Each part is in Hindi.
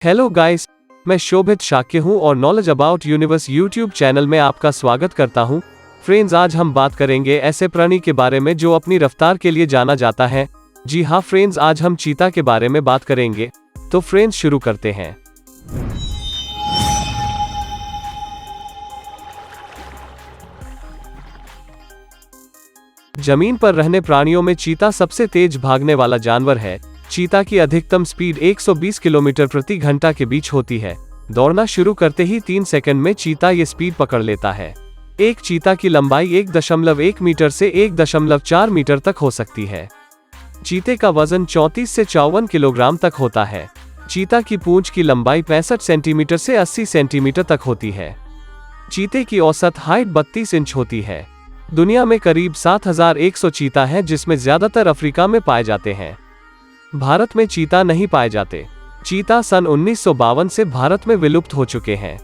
हेलो गाइस, मैं शोभित शाक्य हूँ और knowledge about universe YouTube channel में आपका स्वागत करता हूँ। फ्रेंड्स, आज हम बात करेंगे ऐसे प्राणी के बारे में जो अपनी रफ्तार के लिए जाना जाता है। जी हाँ फ्रेंड्स, आज हम चीता के बारे में बात करेंगे। तो फ्रेंड्स, शुरू करते हैं। जमीन पर रहने प्राणियों में चीता सबसे तेज भागने वाला जानवर है। चीता की अधिकतम स्पीड 120 किलोमीटर प्रति घंटा के बीच होती है। दौड़ना शुरू करते ही 3 सेकंड में चीता ये स्पीड पकड़ लेता है। एक चीता की लंबाई 1.1 मीटर से 1.4 मीटर तक हो सकती है। चीते का वजन 34 से 54 किलोग्राम तक होता है। चीता की पूंछ की लंबाई 65 सेंटीमीटर से 80 सेंटीमीटर तक होती है। चीते की औसत हाइट 32 इंच होती है। दुनिया में करीब 7100 चीता हैं, जिसमें ज्यादातर अफ्रीका में पाए जाते हैं। भारत में चीता नहीं पाए जाते। चीता सन 1952 से भारत में विलुप्त हो चुके हैं।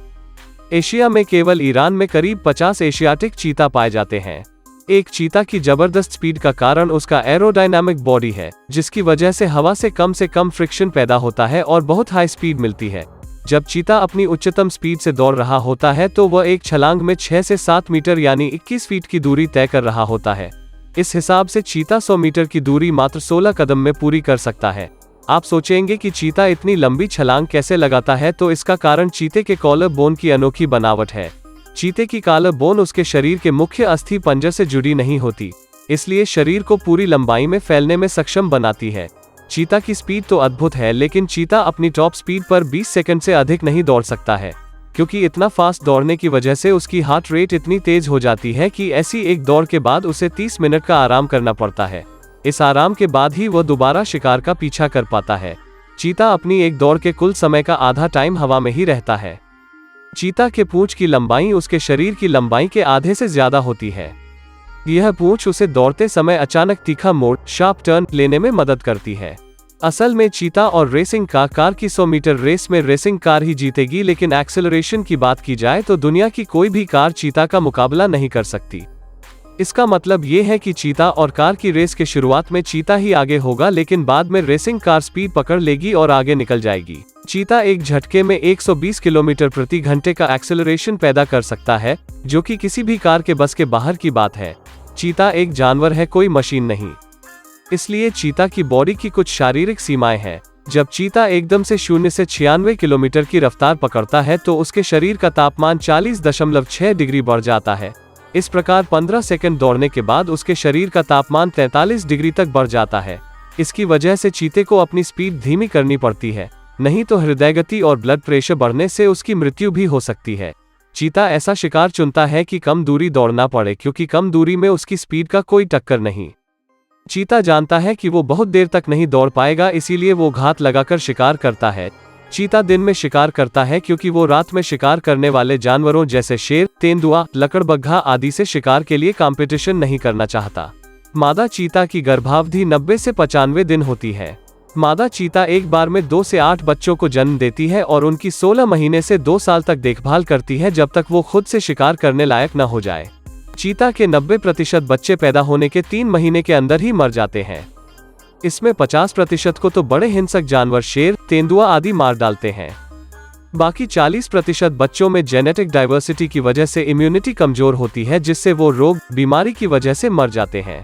एशिया में केवल ईरान में करीब 50 एशियाटिक चीता पाए जाते हैं। एक चीता की जबरदस्त स्पीड का कारण उसका एरोडायनामिक बॉडी है, जिसकी वजह से हवा से कम फ्रिक्शन पैदा होता है और बहुत हाई स्पीड मिलती है। जब चीता अपनी उच्चतम स्पीड से दौड़ रहा होता है तो वह एक छलांग में 6 से 7 मीटर यानी 21 फीट की दूरी तय कर रहा होता है। इस हिसाब से चीता 100 मीटर की दूरी मात्र 16 कदम में पूरी कर सकता है। आप सोचेंगे कि चीता इतनी लंबी छलांग कैसे लगाता है, तो इसका कारण चीते के कॉलर बोन की अनोखी बनावट है। चीते की कॉलर बोन उसके शरीर के मुख्य अस्थि पंजर से जुड़ी नहीं होती, इसलिए शरीर को पूरी लंबाई में फैलने में सक्षम बनाती है। चीता की स्पीड तो अद्भुत है, लेकिन चीता अपनी टॉप स्पीड पर 20 सेकंड से अधिक नहीं दौड़ सकता है, क्योंकि इतना फास्ट दौड़ने की वजह से उसकी हार्ट रेट इतनी तेज हो जाती है कि ऐसी एक दौड़ के बाद उसे 30 मिनट का आराम करना पड़ता है। इस आराम के बाद ही वह दोबारा शिकार का पीछा कर पाता है। चीता अपनी एक दौड़ के कुल समय का आधा टाइम हवा में ही रहता है। चीता के पूंछ की लंबाई उसके शरीर की लंबाई के आधे से ज्यादा होती है। यह पूंछ उसे दौड़ते समय अचानक तीखा मोड़, शार्प टर्न लेने में मदद करती है। असल में चीता और रेसिंग कार की 100 मीटर रेस में रेसिंग कार ही जीतेगी, लेकिन एक्सेलरेशन की बात की जाए तो दुनिया की कोई भी कार चीता का मुकाबला नहीं कर सकती। इसका मतलब ये है कि चीता और कार की रेस के शुरुआत में चीता ही आगे होगा, लेकिन बाद में रेसिंग कार स्पीड पकड़ लेगी और आगे निकल जाएगी। चीता एक झटके में 120 किलोमीटर प्रति घंटे का एक्सेलरेशन पैदा कर सकता है, जो कि किसी भी कार के बस के बाहर की बात है। चीता एक जानवर है, कोई मशीन नहीं। इसलिए चीता की बॉडी की कुछ शारीरिक सीमाएं हैं। जब चीता एकदम से 0 से 96 किलोमीटर की रफ्तार पकड़ता है तो उसके शरीर का तापमान 40.6 डिग्री बढ़ जाता है। इस प्रकार 15 सेकंड दौड़ने के बाद उसके शरीर का तापमान 43 डिग्री तक बढ़ जाता है। इसकी वजह से चीते को अपनी स्पीड धीमी करनी पड़ती है, नहीं तो हृदय गति और ब्लड प्रेशर बढ़ने से उसकी मृत्यु भी हो सकती है। चीता ऐसा शिकार चुनता है कि कम दूरी दौड़ना पड़े, क्योंकि कम दूरी में उसकी स्पीड का कोई टक्कर नहीं। चीता जानता है कि वो बहुत देर तक नहीं दौड़ पाएगा, इसीलिए वो घात लगाकर शिकार करता है। चीता दिन में शिकार करता है क्योंकि वो रात में शिकार करने वाले जानवरों जैसे शेर, तेंदुआ, लकड़बग्घा आदि से शिकार के लिए कंपटीशन नहीं करना चाहता। मादा चीता की गर्भावधि 90 से 95 दिन होती है। मादा चीता एक बार में 2 से 8 बच्चों को जन्म देती है और उनकी 16 महीने से 2 साल तक देखभाल करती है, जब तक वो खुद से शिकार करने लायक न हो जाए। चीता के 90% बच्चे पैदा होने के 3 महीने के अंदर ही मर जाते हैं। इसमें 50% को तो बड़े हिंसक जानवर शेर, तेंदुआ आदि मार डालते हैं। बाकी 40% बच्चों में जेनेटिक डाइवर्सिटी की वजह से इम्यूनिटी कमजोर होती है, जिससे वो रोग, बीमारी की वजह से मर जाते हैं।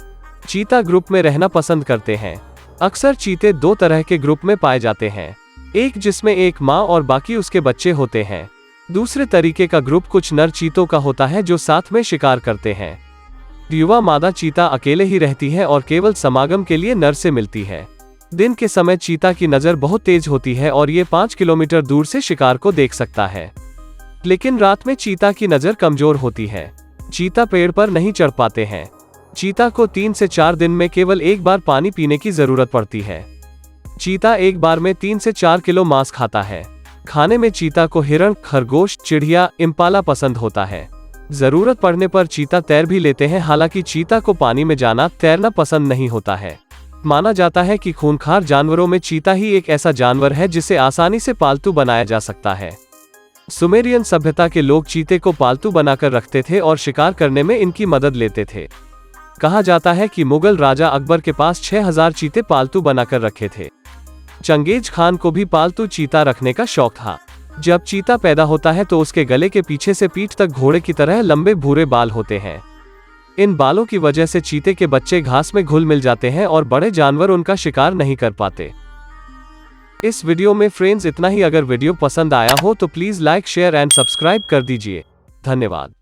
चीता ग्रुप में रहना पसंद करते हैं। अक्सर चीते 2 तरह के ग्रुप में पाए जाते हैं। एक जिसमें एक माँ और बाकी उसके बच्चे होते हैं। दूसरे तरीके का ग्रुप कुछ नर चीतों का होता है जो साथ में शिकार करते हैं। युवा मादा चीता अकेले ही रहती है और केवल समागम के लिए नर से मिलती है। दिन के समय चीता की नज़र बहुत तेज होती है और ये 5 किलोमीटर दूर से शिकार को देख सकता है। लेकिन रात में चीता की नज़र कमजोर होती है। चीता पेड़ पर नहीं चढ़ पाते हैं। चीता को 3 से 4 दिन में केवल एक बार पानी पीने की जरूरत पड़ती है। चीता एक बार में 3 से 4 किलो मांस खाता है। खाने में चीता को हिरण, खरगोश, चिड़िया, इम्पाला पसंद होता है। जरूरत पड़ने पर चीता तैर भी लेते हैं, हालांकि चीता को पानी में जाना, तैरना पसंद नहीं होता है। माना जाता है कि खूंखार जानवरों में चीता ही एक ऐसा जानवर है जिसे आसानी से पालतू बनाया जा सकता है। सुमेरियन सभ्यता के लोग चीते को पालतू बनाकर रखते थे और शिकार करने में इनकी मदद लेते थे। कहा जाता है कि मुगल राजा अकबर के पास 6000 चीते पालतू बनाकर रखे थे। चंगेज खान को भी पालतू चीता रखने का शौक था। जब चीता पैदा होता है तो उसके गले के पीछे से पीठ तक घोड़े की तरह लंबे भूरे बाल होते हैं। इन बालों की वजह से चीते के बच्चे घास में घुल मिल जाते हैं और बड़े जानवर उनका शिकार नहीं कर पाते। इस वीडियो में फ्रेंड्स इतना ही। अगर वीडियो पसंद आया हो तो please like, share and subscribe कर दीजिए। धन्यवाद।